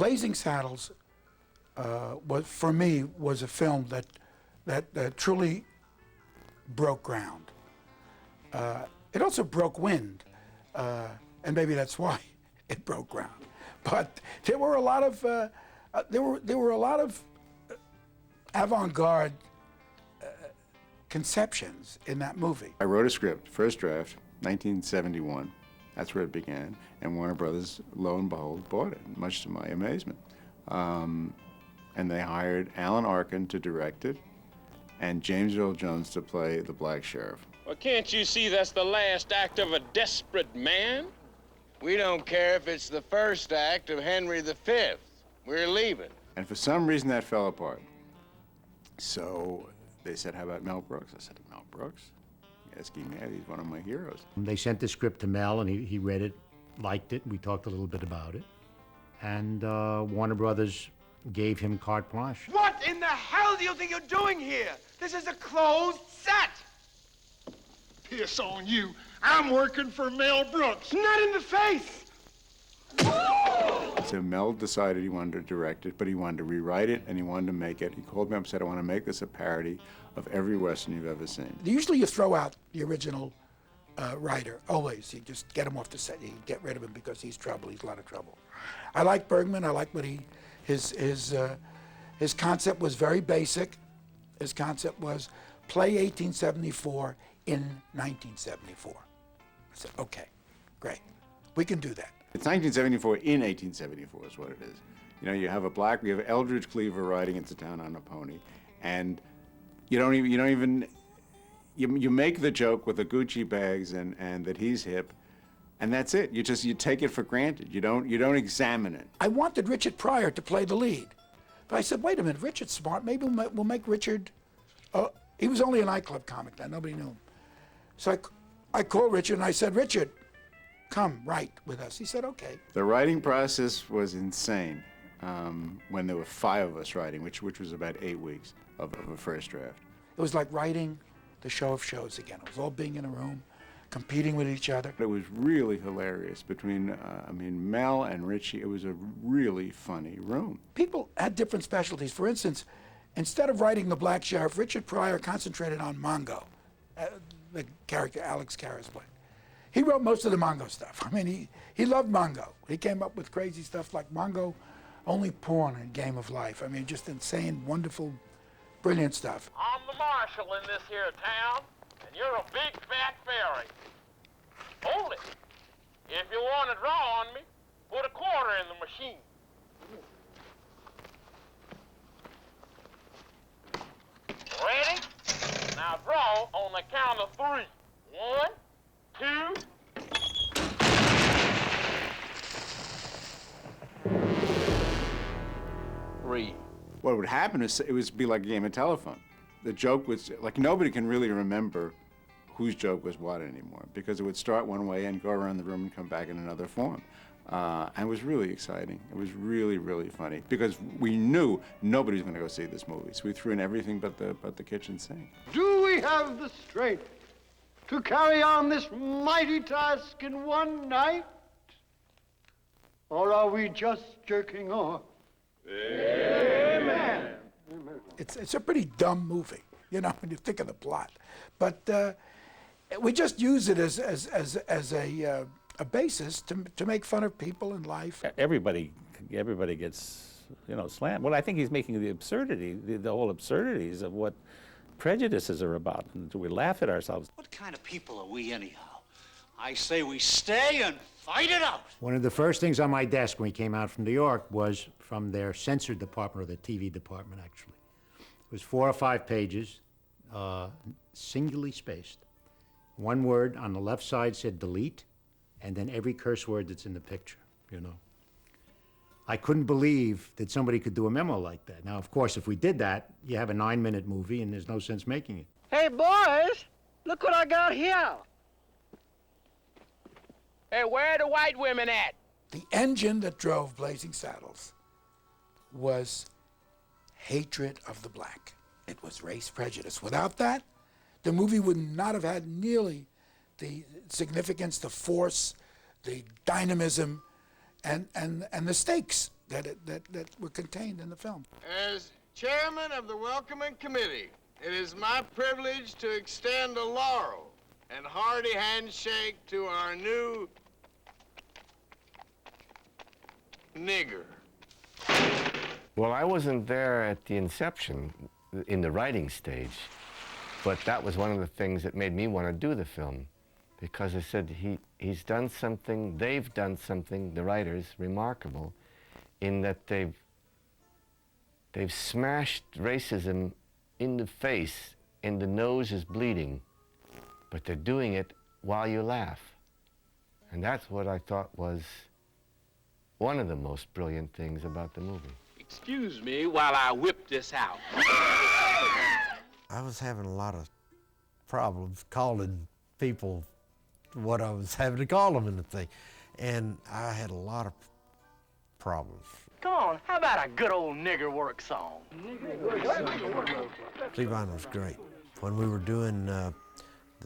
Blazing Saddles was, for me, was a film that truly broke ground. It also broke wind, and maybe that's why it broke ground. But there were a lot of avant-garde conceptions in that movie. I wrote a script, first draft, 1971. That's where it began. And Warner Brothers, lo and behold, bought it, much to my amazement. And they hired Alan Arkin to direct it and James Earl Jones to play the Black Sheriff. Well, can't you see that's the last act of a desperate man? We don't care if it's the first act of Henry V. We're leaving. And for some reason, that fell apart. So they said, how about Mel Brooks? I said, Mel Brooks? Esky man, he's one of my heroes. They sent the script to Mel, and he read it, liked it. We talked a little bit about it. And Warner Brothers gave him carte blanche. What in the hell do you think you're doing here? This is a closed set. Piss on you. I'm working for Mel Brooks. Not in the face. So Mel decided he wanted to direct it, but he wanted to rewrite it, and he wanted to make it. He called me up and said, I want to make this a parody of every Western you've ever seen. Usually you throw out the original writer, always. You just get him off the set. You get rid of him because he's trouble. He's a lot of trouble. I like Bergman. I like what his concept was very basic. His concept was play 1874 in 1974. I said, okay, great. We can do that. It's 1974 in 1874 is what it is. You know, you have we have Eldridge Cleaver riding into town on a pony, and you make the joke with the Gucci bags and that he's hip, and that's it. You take it for granted. You don't examine it. I wanted Richard Pryor to play the lead, but I said, wait a minute, Richard's smart. Maybe we'll make Richard. He was only a nightclub comic then. Nobody knew him. So I called Richard and I said, Richard, come write with us. He said, okay. The writing process was insane when there were 5 of us writing, which was about 8 weeks of a first draft. It was like writing the show of shows again. It was all being in a room, competing with each other. It was really hilarious between, Mel and Richie. It was a really funny room. People had different specialties. For instance, instead of writing the Black Sheriff, Richard Pryor concentrated on Mongo, the character Alex Karras played. He wrote most of the Mongo stuff. I mean, he loved Mongo. He came up with crazy stuff like Mongo, only porn in Game of Life. I mean, just insane, wonderful, brilliant stuff. I'm the marshal in this here town, and you're a big fat fairy. Hold it. If you want to draw on me, put a quarter in the machine. Ready? Now draw on the count of 3. 1, 2. What would happen is it would be like a game of telephone. The joke was, like, nobody can really remember whose joke was what anymore because it would start one way and go around the room and come back in another form. And it was really exciting. It was really, really funny because we knew nobody was going to go see this movie. So we threw in everything but the kitchen sink. Do we have the strength to carry on this mighty task in one night? Or are we just jerking off? Amen. It's a pretty dumb movie, you know, when you think of the plot. But we just use it as a basis to make fun of people in life. Everybody gets, slammed. Well, I think he's making the absurdity, the whole absurdities of what prejudices are about, and we laugh at ourselves. What kind of people are we anyhow? I say we stay and fight it out. One of the first things on my desk when we came out from New York was from their censor department, or the TV department, actually. It was 4 or 5 pages, singularly spaced. One word on the left side said delete, and then every curse word that's in the picture, I couldn't believe that somebody could do a memo like that. Now, of course, if we did that, you have a 9-minute movie, and there's no sense making it. Hey, boys, look what I got here. Hey, where are the white women at? The engine that drove Blazing Saddles was hatred of the black. It was race prejudice. Without that, the movie would not have had nearly the significance, the force, the dynamism, and the stakes that were contained in the film. As chairman of the Welcoming Committee, it is my privilege to extend a laurel and hearty handshake to our new nigger. Well, I wasn't there at the inception, in the writing stage, but that was one of the things that made me want to do the film, because I said he's done something, they've done something, the writers, remarkable, in that they've smashed racism in the face and the nose is bleeding, but they're doing it while you laugh. And that's what I thought was one of the most brilliant things about the movie. Excuse me while I whip this out. I was having a lot of problems calling people what I was having to call them and the thing. And I had a lot of problems. Come on, how about a good old nigger work song? Cleavon was great. When we were doing the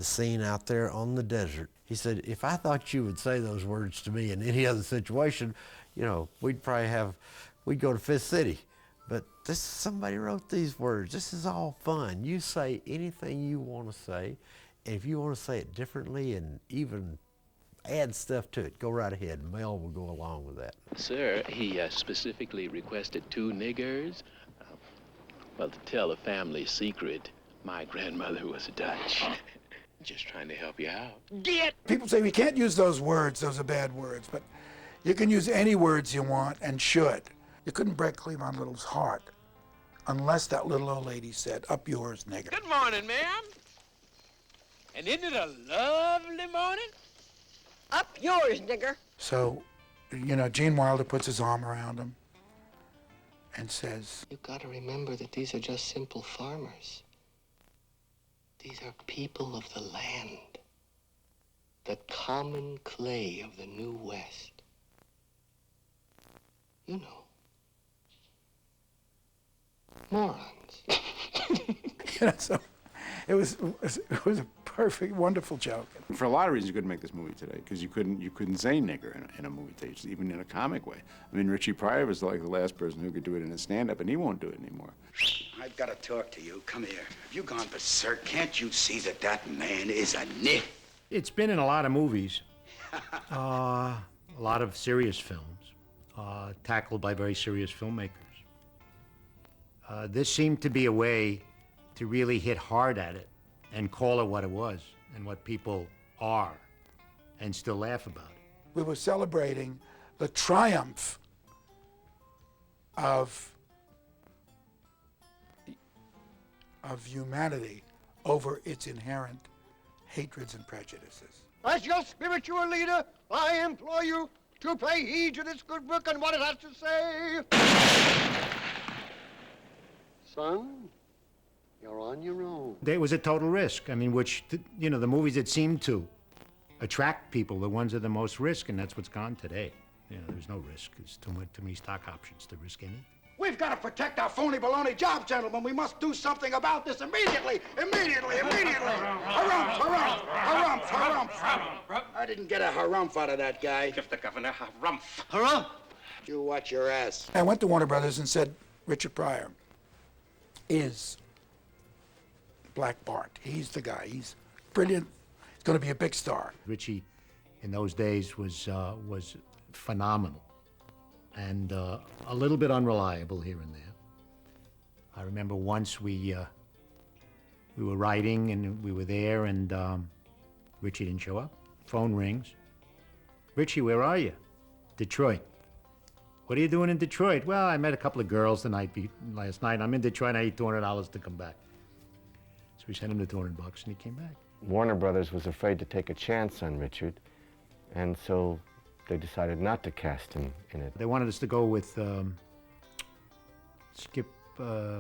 scene out there on the desert, he said, if I thought you would say those words to me in any other situation, you know, we'd go to Fifth City. But somebody wrote these words. This is all fun. You say anything you want to say, and if you want to say it differently and even add stuff to it, go right ahead. Mel will go along with that. Sir, he specifically requested 2 niggers. Well, to tell a family secret, my grandmother was Dutch. Just trying to help you out. People say we can't use those words, those are bad words, but you can use any words you want and should. You couldn't break Cleavon Little's heart unless that little old lady said, up yours, nigger. Good morning, ma'am. And isn't it a lovely morning? Up yours, nigger. So, you know, Gene Wilder puts his arm around him and says, You gotta remember that these are just simple farmers. These are people of the land. The common clay of the New West. You know. Morons. you know, so it was a perfect, wonderful joke. For a lot of reasons, you couldn't make this movie today because you couldn't say nigger in a movie today, even in a comic way. I mean, Richie Pryor was like the last person who could do it in a stand-up, and he won't do it anymore. I've got to talk to you. Come here. Have you gone berserk? Can't you see that that man is a nit? It's been in a lot of movies, a lot of serious films, tackled by very serious filmmakers. This seemed to be a way to really hit hard at it and call it what it was and what people are and still laugh about it. We were celebrating the triumph of humanity over its inherent hatreds and prejudices. As your spiritual leader, I implore you to pay heed to this good book and what it has to say. Son, you're on your own. There was a total risk. I mean, which, you know, the movies that seem to attract people, the ones at the most risk, and that's what's gone today. You know, there's no risk. It's too many stock options to risk anything. We've got to protect our phony baloney job, gentlemen. We must do something about this immediately. Immediately, immediately. Harumph, harumph, harumph, harumph. I didn't get a harumph out of that guy. Give the governor harumph. Harumph? You watch your ass. I went to Warner Brothers and said, Richard Pryor is Black Bart. He's the guy. He's brilliant. He's going to be a big star. Richie, in those days, was phenomenal and a little bit unreliable here and there. I remember once we were writing and we were there and Richie didn't show up. Phone rings. Richie, where are you? Detroit. What are you doing in Detroit? Well, I met a couple of girls last night. I'm in Detroit. I need $200 to come back. So we sent him the $200 and he came back. Warner Brothers was afraid to take a chance on Richard, and so they decided not to cast him in it. They wanted us to go with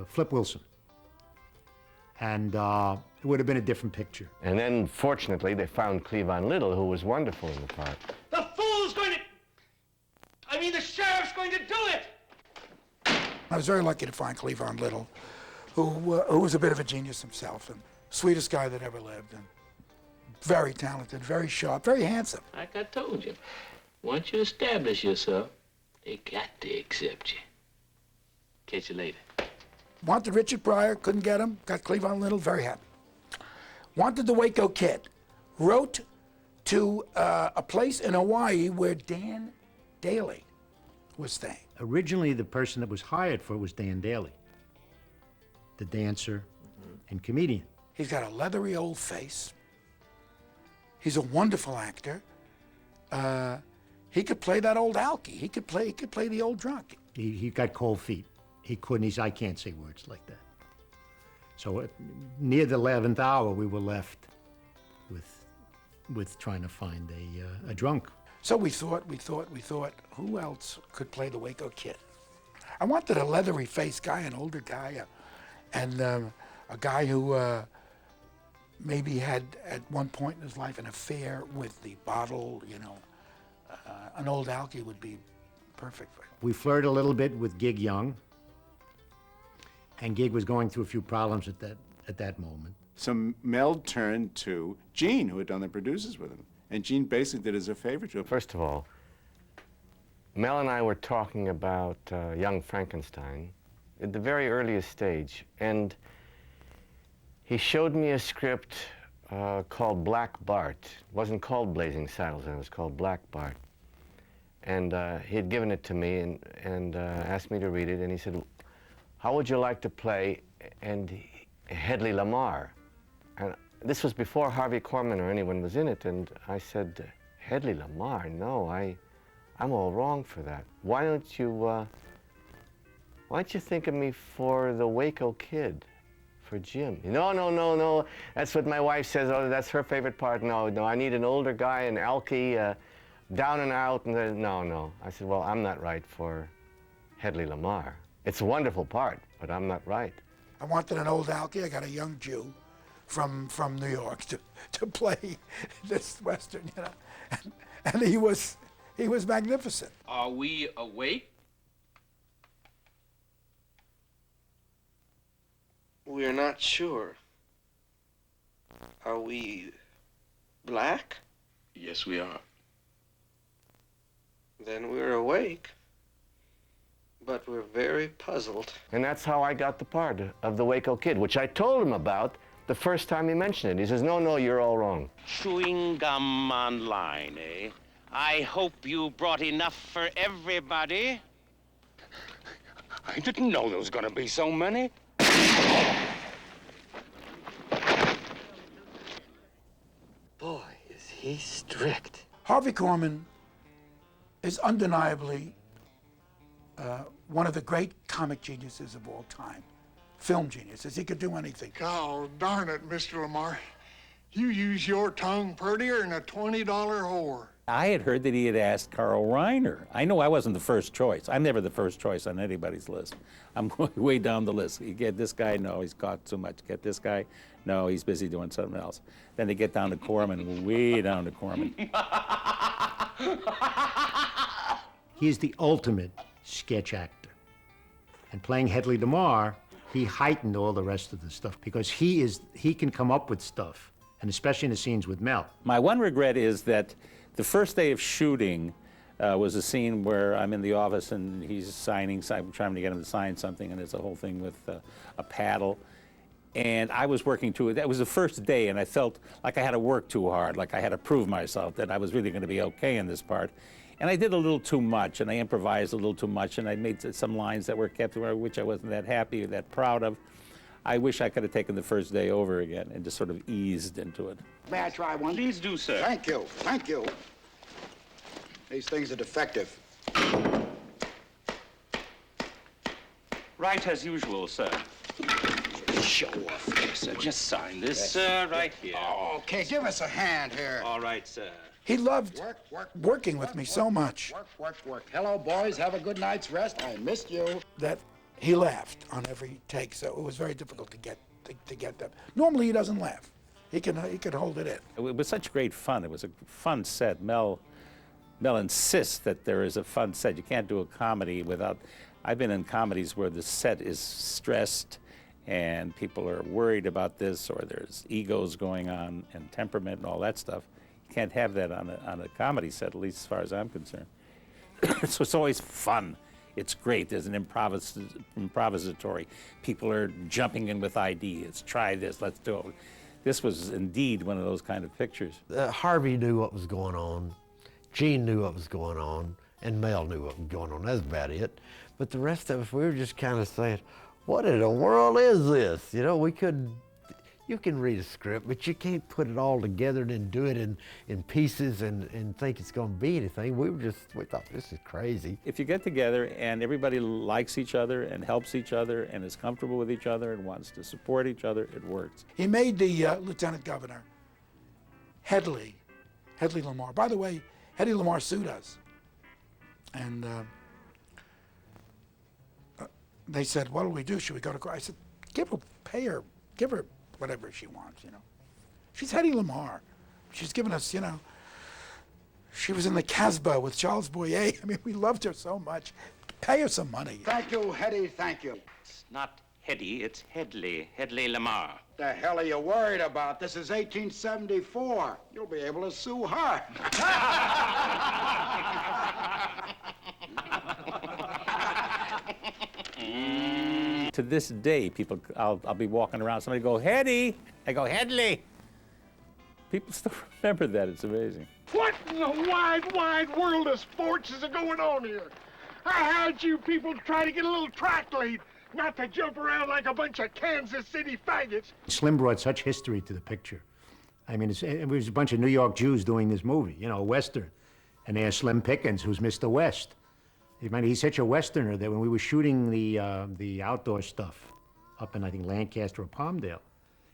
Flip Wilson. And it would have been a different picture. And then, fortunately, they found Cleavon Little, who was wonderful in the part. The fool's going to... I mean, the sheriff's going to do it! I was very lucky to find Cleavon Little, who was a bit of a genius himself and sweetest guy that ever lived, and very talented, very sharp, very handsome. Like I told you, once you establish yourself, They got to accept you. Catch you later. Wanted Richard Pryor, couldn't get him. Got Cleavon Little, very happy. Wanted the Waco Kid. Wrote to a place in Hawaii where Dan Daly was staying. Originally, the person that was hired for it was Dan Daly, the dancer and comedian. He's got a leathery old face. He's a wonderful actor. He could play that old alky. He could play the old drunk. He got cold feet. He couldn't. I can't say words like that. So near the 11th hour, we were left with trying to find a drunk. So we thought, who else could play the Waco Kid? I wanted a leathery-faced guy, an older guy, and a guy who maybe had at one point in his life an affair with the bottle, you know. An old alky would be perfect for him. We flirted a little bit with Gig Young, and Gig was going through a few problems at that moment. So Mel turned to Gene, who had done the producers with him. And Gene basically did as a favor to him. First of all, Mel and I were talking about Young Frankenstein at the very earliest stage. And he showed me a script called Black Bart. It wasn't called Blazing Saddles, it was called Black Bart. And he had given it to me and asked me to read it. And he said, how would you like to play Hedley Lamar? And this was before Harvey Korman or anyone was in it. And I said, Hedley Lamar? No, I'm all wrong for that. Why don't you think of me for the Waco Kid? For Jim. No. That's what my wife says. Oh, that's her favorite part. No, I need an older guy, an alky, down and out. And then, no. I said, well, I'm not right for Hedley Lamar. It's a wonderful part, but I'm not right. I wanted an old alky. I got a young Jew from New York to play this Western, you know. And he was magnificent. Are we awake? We're not sure. Are we black? Yes, we are. Then we're awake. But we're very puzzled. And that's how I got the part of the Waco Kid, which I told him about the first time he mentioned it. He says, no, you're all wrong. Chewing gum online, eh? I hope you brought enough for everybody. I didn't know there was gonna be so many. Boy, is he strict. Harvey Korman is undeniably one of the great comic geniuses of all time. Film geniuses. He could do anything. God darn it, Mr. Lamar. You use your tongue prettier than a $20 whore. I had heard that he had asked Carl Reiner. I know I wasn't the first choice. I'm never the first choice on anybody's list. I'm going way down the list. You get this guy, no, he's caught too much. Get this guy, no, he's busy doing something else. Then they get down to Corman, way down to Corman. He is the ultimate sketch actor. And playing Hedley Lamar, he heightened all the rest of the stuff because he can come up with stuff, and especially in the scenes with Mel. My one regret is that the first day of shooting was a scene where I'm in the office and he's signing, I'm trying to get him to sign something, and there's a whole thing with a paddle. And I was working too. That was the first day, and I felt like I had to work too hard, like I had to prove myself that I was really going to be okay in this part. And I did a little too much, and I improvised a little too much, and I made some lines that were kept, which I wasn't that happy or that proud of. I wish I could have taken the first day over again and just sort of eased into it. May I try one? Please do, sir. Thank you. These things are defective. Right as usual, sir. Show off here, Sir, just sign this, sir, right here. Oh, okay, give us a hand here. All right, sir. He loved working with me so much Work. Hello, boys. Have a good night's rest. I missed you. that he laughed on every take, so it was very difficult to get them. Normally he doesn't laugh. He could hold it in. It was such great fun. It was a fun set. Mel insists that there is a fun set. You can't do a comedy without... I've been in comedies where the set is stressed and people are worried about this, or there's egos going on and temperament and all that stuff. You can't have that on a comedy set, at least as far as I'm concerned. So it's always fun. It's great. There's an improvisatory. People are jumping in with ideas. Try this, let's do it. This was indeed one of those kind of pictures. Harvey knew what was going on, Gene knew what was going on, and Mel knew what was going on. That's about it. But the rest of us, we were just kind of saying, what in the world is this? You know, we couldn't, you can read a script, but you can't put it all together and then do it in pieces and think it's going to be anything. We thought, this is crazy. If you get together and everybody likes each other and helps each other and is comfortable with each other and wants to support each other, it works. He made the lieutenant governor, Hedley Lamar. By the way, Hedley Lamar sued us. And they said, what do we do? Should we go to court? I said, pay her, give her whatever she wants, you know. She's Hedley Lamar. She's given us, you know, she was in the Casbah with Charles Boyer. I mean, we loved her so much. Pay her some money. Thank you, Hetty, thank you. It's not Hetty, it's Hedley Lamar. The hell are you worried about? This is 1874. You'll be able to sue her. To this day, people, I'll be walking around, somebody go, Hetty! I go, Hedley! People still remember that, it's amazing. What in the wide world of sports is going on here? I had you people try to get a little track lead, not to jump around like a bunch of Kansas City faggots. Slim brought such history to the picture. I mean, it was a bunch of New York Jews doing this movie, you know, a Western. And there's Slim Pickens, who's Mr. West. I mean, he's such a Westerner that when we were shooting the outdoor stuff up in, I think, Lancaster or Palmdale,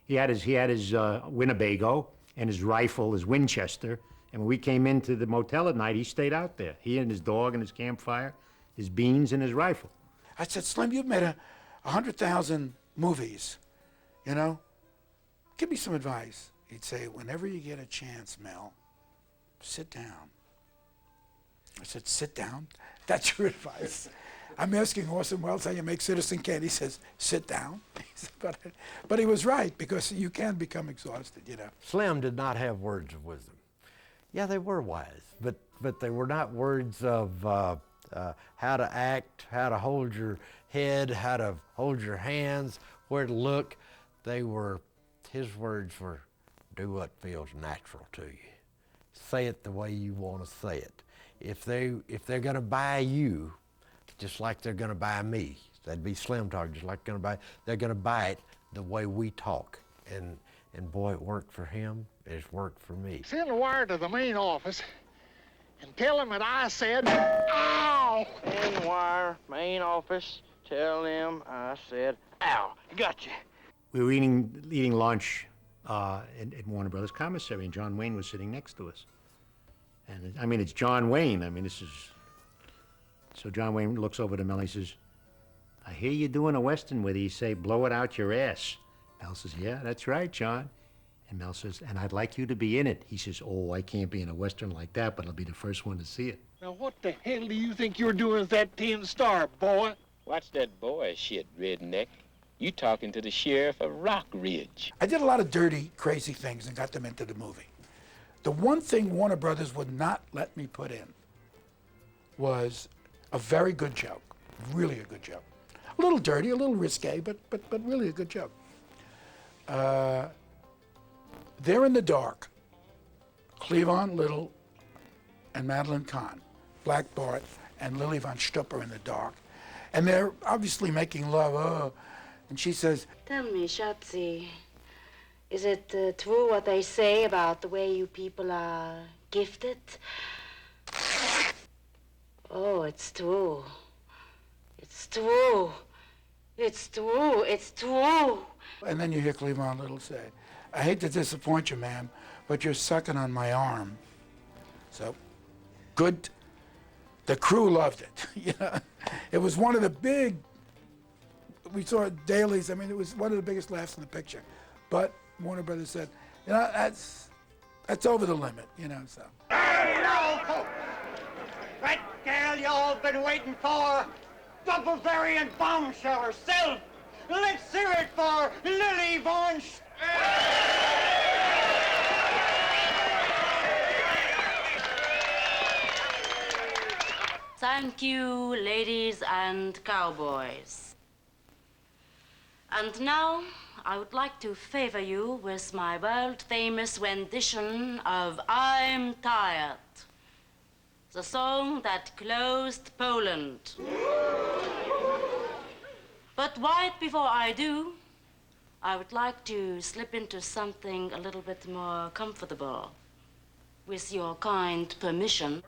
he had his Winnebago and his rifle, his Winchester. And when we came into the motel at night, he stayed out there. He and his dog and his campfire, his beans and his rifle. I said, Slim, you've made 100,000 movies, you know? Give me some advice. He'd say, whenever you get a chance, Mel, sit down. I said, sit down? That's your advice? I'm asking Orson Welles how you make Citizen Kane. He says, sit down. He said, but he was right, because you can become exhausted, you know. Slim did not have words of wisdom. Yeah, they were wise, but they were not words of how to act, how to hold your head, how to hold your hands, where to look. His words were, do what feels natural to you. Say it the way you want to say it. If they're going to buy you, just like they're going to buy me, that'd be Slim talking, just like they're going to buy it the way we talk. And boy, it worked for him, it's worked for me. Send a wire to the main office and tell them that I said, ow! Send wire, main office, tell them I said, ow. Gotcha. We were eating lunch at Warner Brothers Commissary, and John Wayne was sitting next to us. And I mean, it's John Wayne. I mean, so John Wayne looks over to Mel and he says, I hear you doing a Western with you. You say, blow it out your ass. Mel says, yeah, that's right, John. And Mel says, and I'd like you to be in it. He says, oh, I can't be in a Western like that, but I'll be the first one to see it. Now, what the hell do you think you're doing with that tin star, boy? Watch that boy shit, redneck. You talking to the sheriff of Rock Ridge. I did a lot of dirty, crazy things and got them into the movie. The one thing Warner Brothers would not let me put in was a very good joke, really a good joke. A little dirty, a little risque, but really a good joke. They're in the dark. Cleavon Little and Madeline Kahn, Black Bart and Lily von Stupp are in the dark. And they're obviously making love, and she says, Tell me, Schatzi, is it true what they say about the way you people are gifted? Oh, it's true. It's true. It's true. It's true. And then you hear Cleavon Little say, I hate to disappoint you, ma'am, but you're sucking on my arm. So, good. The crew loved it. You know, it was one of the big, we saw it dailies. I mean, it was one of the biggest laughs in the picture. But Warner Brothers said, you know, that's over the limit, you know, so. Hey, now, folks, that gal y'all been waiting for, double variant bombshell herself. Let's hear it for Lily von Thank you, ladies and cowboys. And now, I would like to favor you with my world-famous rendition of I'm Tired, the song that closed Poland. But right before I do, I would like to slip into something a little bit more comfortable, with your kind permission.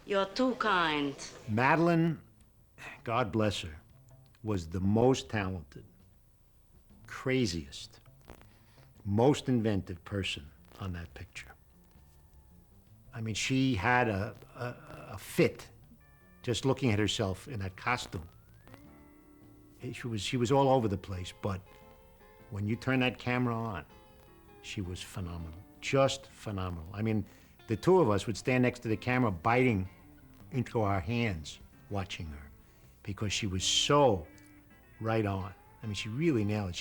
You're too kind. Madeline, God bless her, was the most talented, craziest, most inventive person on that picture. I mean, she had a fit just looking at herself in that costume. She was all over the place, but when you turn that camera on, she was phenomenal, just phenomenal. I mean, the two of us would stand next to the camera biting into our hands watching her because she was so right on. I mean, she really nailed it.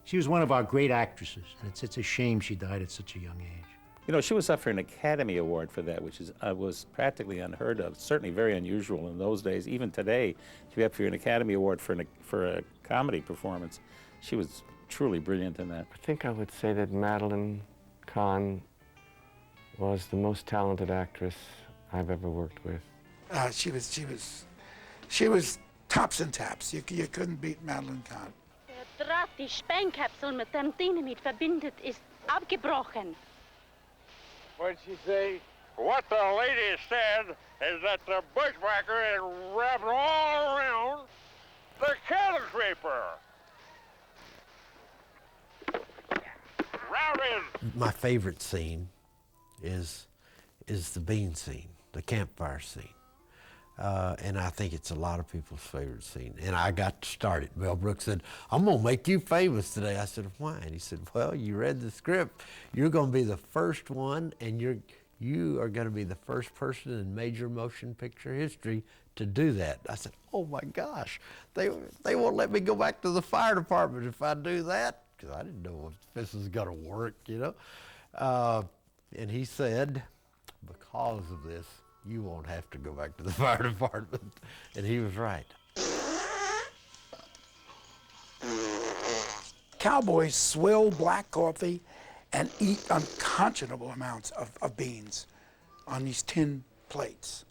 She was one of our great actresses, and it's a shame she died at such a young age. You know, she was up for an Academy Award for that, which was practically unheard of, certainly very unusual in those days. Even today, to be up for an Academy Award for a comedy performance, she was truly brilliant in that. I think I would say that Madeline Kahn was the most talented actress I've ever worked with. She was tops and taps. You couldn't beat Madeline Kahn. Der Draht, die Speinkapsel mit dem Dynamit verbindet, ist abgebrochen. What'd she say? What the lady said is that the bushwhacker is wrapped all around the cattle scraper. My favorite scene is the bean scene, the campfire scene. And I think it's a lot of people's favorite scene. And I got to start it. Mel Brooks said, I'm gonna make you famous today. I said, why? And he said, well, you read the script. You're gonna be the first one, and you are gonna be the first person in major motion picture history to do that. I said, oh my gosh, they won't let me go back to the fire department if I do that, because I didn't know if this was gonna work, you know? And he said, because of this, you won't have to go back to the fire department. And he was right. Cowboys swill black coffee and eat unconscionable amounts of beans on these tin plates.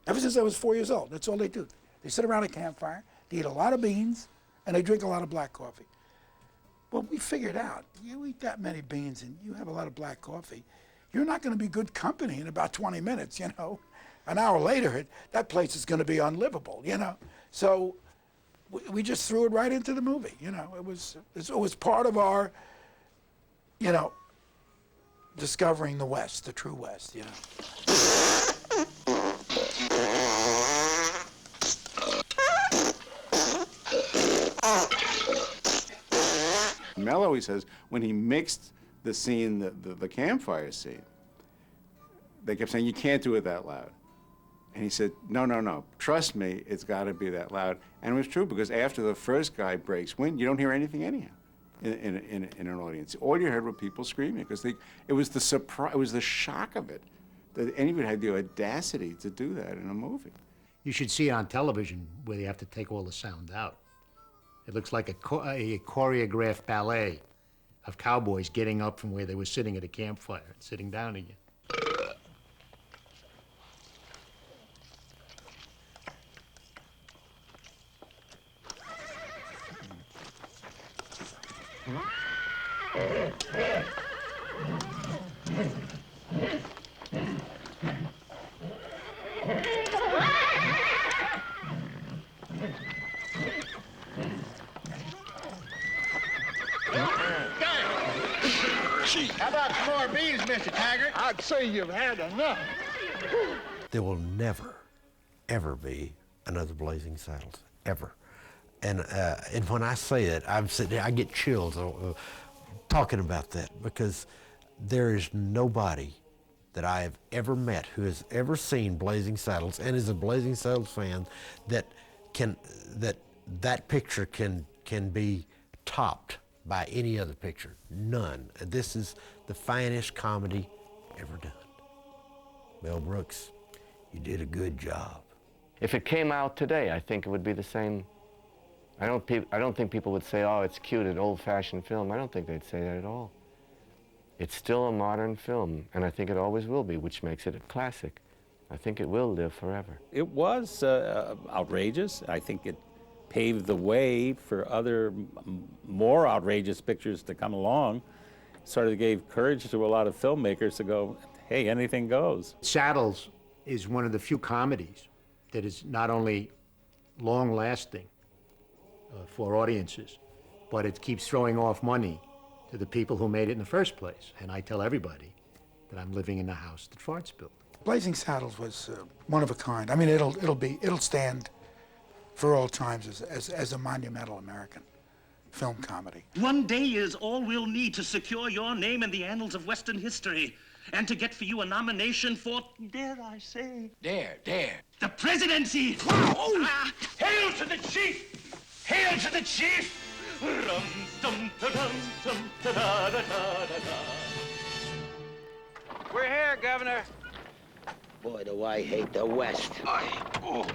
Ever since I was 4 years old, that's all they do. They sit around a campfire, they eat a lot of beans, and they drink a lot of black coffee. Well, we figured out, you eat that many beans and you have a lot of black coffee, you're not going to be good company in about 20 minutes, you know. An hour later, that place is going to be unlivable, you know. So we just threw it right into the movie, you know. It was part of our, you know, discovering the West, the true West, you know. Mel always says when he mixed the scene, the campfire scene, they kept saying, you can't do it that loud. And he said, no, trust me, it's got to be that loud. And it was true, because after the first guy breaks wind, you don't hear anything anyhow in an audience. All you heard were people screaming, because it was the surprise, it was the shock of it, that anybody had the audacity to do that in a movie. You should see it on television where they have to take all the sound out. It looks like a choreographed ballet of cowboys getting up from where they were sitting at a campfire and sitting down again. How about some more beans, Mr. Taggart? I'd say you've had enough. There will never, ever be another Blazing Saddles, ever. And when I say it, I'm sitting there, I get chills talking about that, because there is nobody that I have ever met who has ever seen Blazing Saddles and is a Blazing Saddles fan that picture can be topped by any other picture. None. This is the finest comedy ever done. Mel Brooks, you did a good job. If it came out today, I think it would be the same. I don't think people would say, oh, it's cute, an old-fashioned film. I don't think they'd say that at all. It's still a modern film, and I think it always will be, which makes it a classic. I think it will live forever. It was outrageous. I think it paved the way for other more outrageous pictures to come along. Sort of gave courage to a lot of filmmakers to go, hey, anything goes. Saddles is one of the few comedies that is not only long-lasting for audiences, but it keeps throwing off money to the people who made it in the first place. And I tell everybody that I'm living in the house that farts built. Blazing Saddles was one of a kind. I mean, it'll stand for all times as a monumental American film comedy. One day is all we'll need to secure your name in the annals of Western history, and to get for you a nomination for, dare I say, Dare. the presidency. Wow! Ah, hail to the chief! Hail to the chief! Rum, dum, da, dum, dum, da, da, da, da, da. We're here, Governor. Boy, do I hate the West. I'd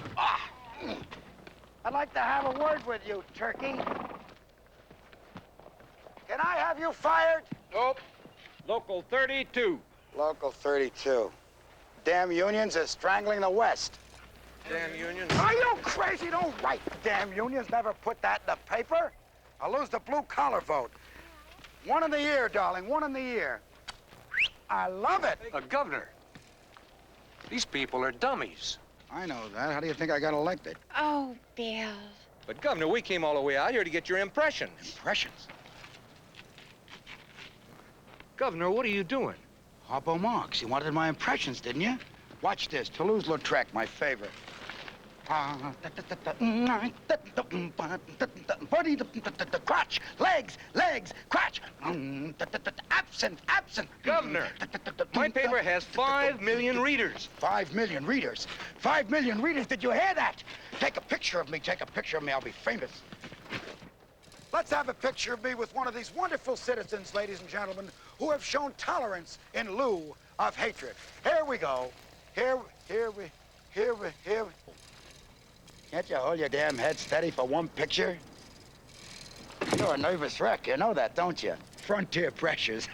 like to have a word with you, Turkey. Can I have you fired? Nope. Local 32. Local 32. Damn unions are strangling the West. Damn unions. Are you crazy? Don't write damn unions. Never put that in the paper. I'll lose the blue-collar vote. One in the year, darling. One in the year. I love it. Governor, these people are dummies. I know that. How do you think I got elected? Oh, Bill. But, Governor, we came all the way out here to get your impressions. Impressions? Governor, what are you doing? Harpo Marx. You wanted my impressions, didn't you? Watch this. Toulouse-Lautrec, my favorite. Crotch, legs, crotch. Absent. Governor, my paper has 5 million readers. 5 million readers. 5 million readers. Did you hear that? Take a picture of me. I'll be famous. Let's have a picture of me with one of these wonderful citizens, ladies and gentlemen, who have shown tolerance in lieu of hatred. Here we go. Here we. Can't you hold your damn head steady for one picture? You're a nervous wreck. You know that, don't you? Frontier pressures.